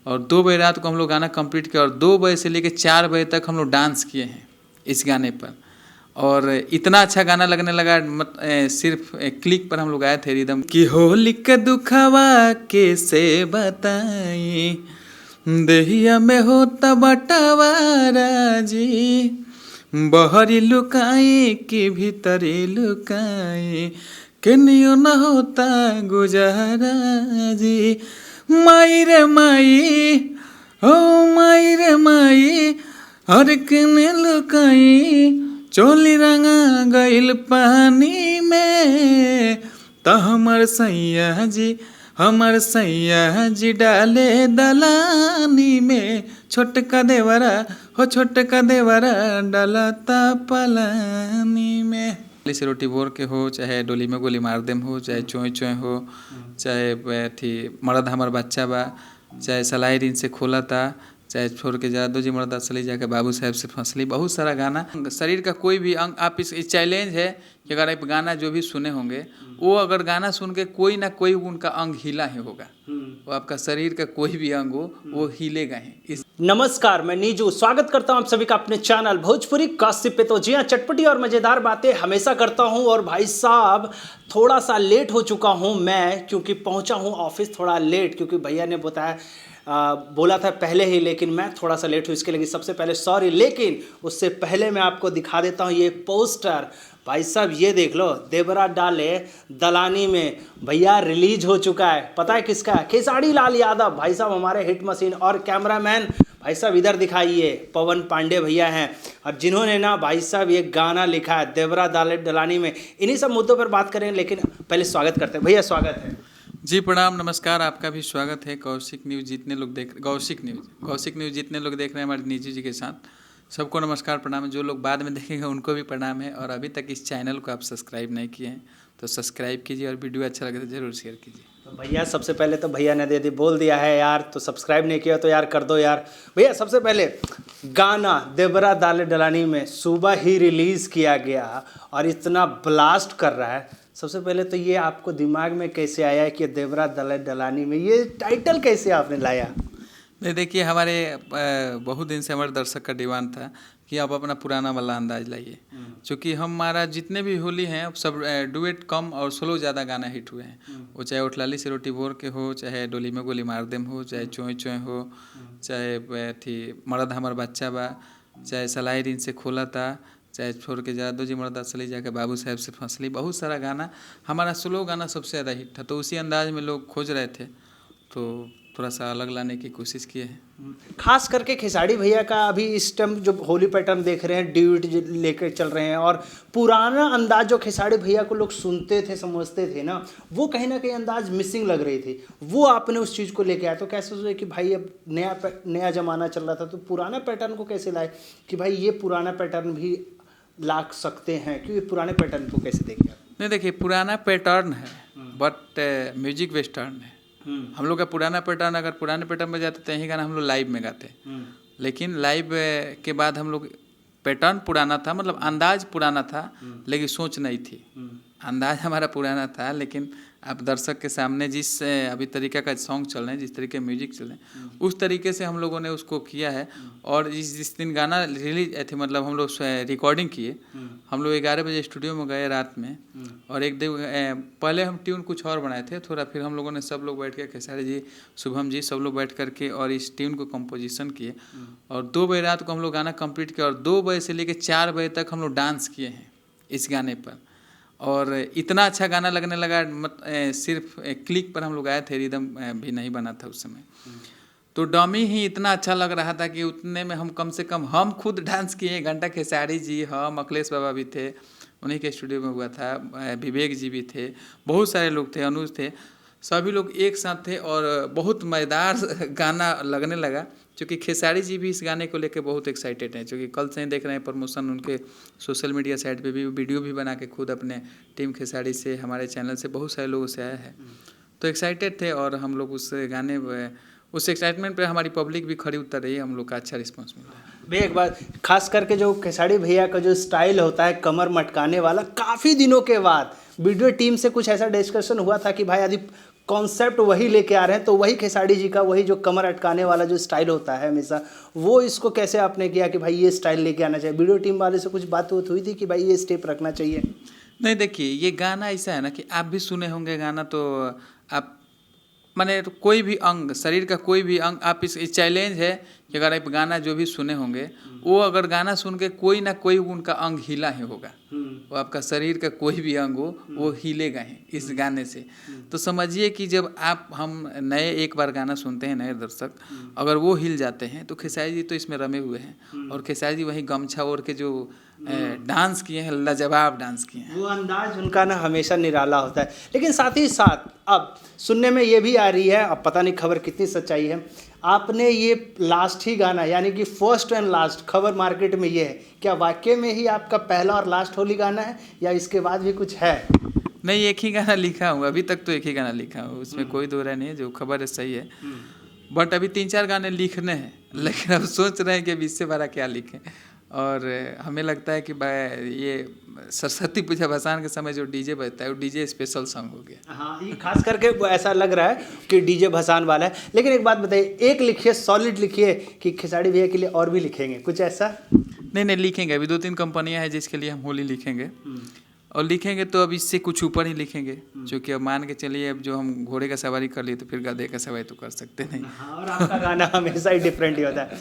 और 2 बजे रात को हम लोग गाना कंप्लीट किया और 2 बजे से लेकर 4 बजे तक हम लोग डांस किए हैं इस गाने पर। और इतना अच्छा गाना लगने लगा, सिर्फ क्लिक पर हम लोग आए थे रिदम कि होली के दुखवा कैसे बताई, देहिया में होता बटवारा जी, बहरी लुकाई कि भीतरी लुकाई, केनियो न होता गुजारा जी। माई रे माई, ओ माई रे माई, हर केने लुकाई, चोली रंगा गइल पानी में, त हमर सैया जी डाले दलानी में, छोटका देवरा डालता पलानी में। से रोटी बोर के हो, चाहे डोली में गोली मार देम हो, चाहे चोय चोय हो, चाहे थी मर्द हमार बच्चा बा, चाहे सलाई ऋण से खोलता, चाहे छोड़ के जा दो जी मर्द असली जाके बाबू साहब से फंसली, बहुत सारा गाना। शरीर का कोई भी अंग, आप इस चैलेंज है कि अगर आप गाना जो भी सुने होंगे वो अगर गाना सुन के कोई ना कोई उनका अंग हिला ही होगा, वो आपका शरीर का कोई भी अंग हो वो हिलेगा ही। नमस्कार, मैं नीजू स्वागत करता हूं आप सभी का अपने चैनल भोजपुरी गॉसिप पे। तो जी हाँ, चटपटी और मज़ेदार बातें हमेशा करता हूं और भाई साहब थोड़ा सा लेट हो चुका हूं मैं, क्योंकि पहुंचा हूं ऑफिस थोड़ा लेट, क्योंकि भैया ने बोला था पहले ही, लेकिन मैं थोड़ा सा लेट हूँ, इसके लिए सबसे पहले सॉरी। लेकिन उससे पहले मैं आपको दिखा देता हूँ ये पोस्टर। भाई साहब ये देख लो, देवरा डाले दलानी में भैया रिलीज हो चुका है। पता है किसका? खेसारी लाल यादव भाई साहब, हमारे हिट मशीन। और कैमरामैन भाई साहब इधर दिखाइए, पवन पांडे भैया हैं, और जिन्होंने ना भाई साहब ये गाना लिखा है देवरा डाले दलानी में। इन्हीं सब मुद्दों पर बात करें, लेकिन पहले स्वागत करते हैं। भैया स्वागत है जी। प्रणाम, नमस्कार, आपका भी स्वागत है। गौशिक न्यूज़ जितने लोग देख रहे हैं हमारे नीजू जी के साथ, सबको नमस्कार प्रणाम। जो लोग बाद में देखेंगे उनको भी प्रणाम है। और अभी तक इस चैनल को आप सब्सक्राइब नहीं किए हैं तो सब्सक्राइब कीजिए, और वीडियो अच्छा लगे तो ज़रूर शेयर कीजिए। तो भैया सबसे पहले तो भैया ने बोल दिया है यार, तो सब्सक्राइब नहीं किया तो यार कर दो यार। भैया सबसे पहले गाना देवरा डाले दलानी में सुबह ही रिलीज़ किया गया और इतना ब्लास्ट कर रहा है। सबसे पहले तो ये आपको दिमाग में कैसे आया कि देवरा डाले दलानी में, ये टाइटल कैसे आपने लाया? नहीं, देखिए, हमारे बहुत दिन से हमारे दर्शक का डिमांड था कि आप अपना पुराना वाला अंदाज लाइए, क्योंकि हमारा जितने भी होली हैं सब डुएट कम और स्लो ज़्यादा गाना हिट हुए हैं। वो चाहे उठलाली से रोटी बोर के हो, चाहे डोली में गोली मार देम हो, चाहे चोय चोय हो, चाहे थी मर्द हमार बच्चा बा, चाहे सलाई ऋण से खोलता, चाहे छोड़ के जा दो जी मर्द असली जाके बाबू साहब से फंसली, बहुत सारा गाना। हमारा स्लो गाना सबसे ज़्यादा हिट था, तो उसी अंदाज में लोग खोज रहे थे, तो थोड़ा सा अलग लाने की कोशिश किए हैं। खास करके खेसारी भैया का अभी इस टाइम जो होली पैटर्न देख रहे हैं, ड्यूट लेकर चल रहे हैं, और पुराना अंदाज जो खेसारी भैया को लोग सुनते थे समझते थे ना, वो कहीं ना कहीं अंदाज मिसिंग लग रही थी। वो आपने उस चीज़ को लेके आया, तो कैसे सोचे कि भाई अब नया ज़माना चल रहा था, तो पुराना पैटर्न को कैसे लाए कि भाई ये पुराना पैटर्न भी ला सकते हैं? क्योंकि पुराने पैटर्न को कैसे देखें? नहीं, देखिए, पुराना पैटर्न है बट म्यूजिक वेस्टर्न है। हम लोग का पुराना पैटर्न, अगर पुराने पैटर्न में जाते तो यही गाना हम लोग लाइव में गाते, लेकिन लाइव के बाद हम लोग पैटर्न पुराना था, मतलब अंदाज पुराना था, लेकिन सोच नहीं थी। अंदाज हमारा पुराना था, लेकिन आप दर्शक के सामने जिस अभी तरीके का सॉन्ग चल रहे हैं, जिस तरीके म्यूजिक चल रहे हैं, उस तरीके से हम लोगों ने उसको किया है। और जिस दिन गाना रिलीज थे, मतलब हम लोग रिकॉर्डिंग किए, हम लोग 11 बजे स्टूडियो में गए रात में, और एक दिन पहले हम ट्यून कुछ और बनाए थे थोड़ा, फिर हम लोगों ने सब लोग बैठ के, खेसारी जी, शुभम जी, सब लोग बैठ करके और इस ट्यून को कंपोजिशन किए, और 2 बजे रात को हम लोग गाना कंप्लीट किया, और 2 बजे से लेकर 4 बजे तक हम लोग डांस किए हैं इस गाने पर। और इतना अच्छा गाना लगने लगा, सिर्फ क्लिक पर हम लोग आए थे, रिदम भी नहीं बना था उस समय, तो डमी ही इतना अच्छा लग रहा था कि उतने में हम कम से कम हम खुद डांस किए 1 घंटा। खेसारी जी, हम, अखिलेश बाबा भी थे, उन्हीं के स्टूडियो में हुआ था, विवेक जी भी थे, बहुत सारे लोग थे, अनुज थे, सभी लोग एक साथ थे, और बहुत मज़ेदार गाना लगने लगा। क्योंकि खेसारी जी भी इस गाने को लेकर बहुत एक्साइटेड हैं, क्योंकि कल से ही देख रहे हैं प्रमोशन उनके सोशल मीडिया साइट पे भी, वीडियो भी बना के खुद अपने टीम खेसारी से, हमारे चैनल से, बहुत सारे लोगों से आया है, तो एक्साइटेड थे। और हम लोग उस गाने, उस एक्साइटमेंट पे हमारी पब्लिक भी खड़ी उतर रही है, हम लोग का अच्छा रिस्पॉन्स मिल रहा है। भैया एक बात, खास करके जो खेसारी भैया का जो स्टाइल होता है कमर मटकाने वाला, काफ़ी दिनों के बाद वीडियो टीम से कुछ ऐसा डिस्कशन हुआ था कि भाई यदि कॉन्सेप्ट वही लेके आ रहे हैं, तो वही खेसारी जी का वही जो कमर अटकाने वाला जो स्टाइल होता है हमेशा, वो इसको कैसे आपने किया कि भाई ये स्टाइल लेके आना चाहिए? वीडियो टीम वाले से कुछ बात हुई थी कि भाई ये स्टेप रखना चाहिए? नहीं, देखिए ये गाना ऐसा है ना कि आप भी सुने होंगे गाना, तो आप माने तो कोई भी अंग, शरीर का कोई भी अंग, आप इस चैलेंज है कि अगर आप गाना जो भी सुने होंगे, वो अगर गाना सुन के कोई ना कोई उनका अंग हिला ही होगा, वो आपका शरीर का कोई भी अंग हो वो हिलेगा ही इस गाने से। तो समझिए कि जब हम नए एक बार गाना सुनते हैं, नए दर्शक अगर वो हिल जाते हैं, तो खेसारी जी तो इसमें रमे हुए हैं। और खेसारी जी वही गमछा ओढ़ के जो डांस किए हैं, लाजवाब डांस किए हैं। वो अंदाज उनका ना हमेशा निराला होता है। लेकिन साथ ही साथ अब सुनने में ये भी आ रही है, अब पता नहीं खबर कितनी सच्चाई है, आपने ये लास्ट ही गाना, यानी कि फर्स्ट एंड लास्ट, खबर मार्केट में ये है, क्या वाकई में ही आपका पहला और लास्ट होली गाना है या इसके बाद भी कुछ है? नहीं, एक ही गाना लिखा हूँ अभी तक, तो एक ही गाना लिखा हूँ, उसमें कोई दो राय नहीं है, जो खबर है सही है। बट अभी 3-4 गाने लिखने हैं, लेकिन अब सोच रहे हैं कि अभी इससे बड़ा क्या लिखें। और हमें लगता है कि ये सरस्वती पूजा भसान के समय जो डीजे बजता है, वो डीजे स्पेशल सॉन्ग हो गया। हाँ, ये खास करके वो ऐसा लग रहा है कि डीजे भसान वाला है। लेकिन एक बात बताइए, एक लिखिए, सॉलिड लिखिए, कि खेसारी भैया के लिए और भी लिखेंगे कुछ ऐसा? नहीं, लिखेंगे। अभी 2-3 कंपनियां हैं जिसके लिए हम होली लिखेंगे, और लिखेंगे तो अब इससे कुछ ऊपर ही लिखेंगे, क्योंकि अब मान के चलिए, अब जो हम घोड़े का सवारी कर लिए तो फिर गधे का सवारी तो कर सकते नहीं। हाँ, और आपका गाना हमेशा ही डिफरेंट ही होता है।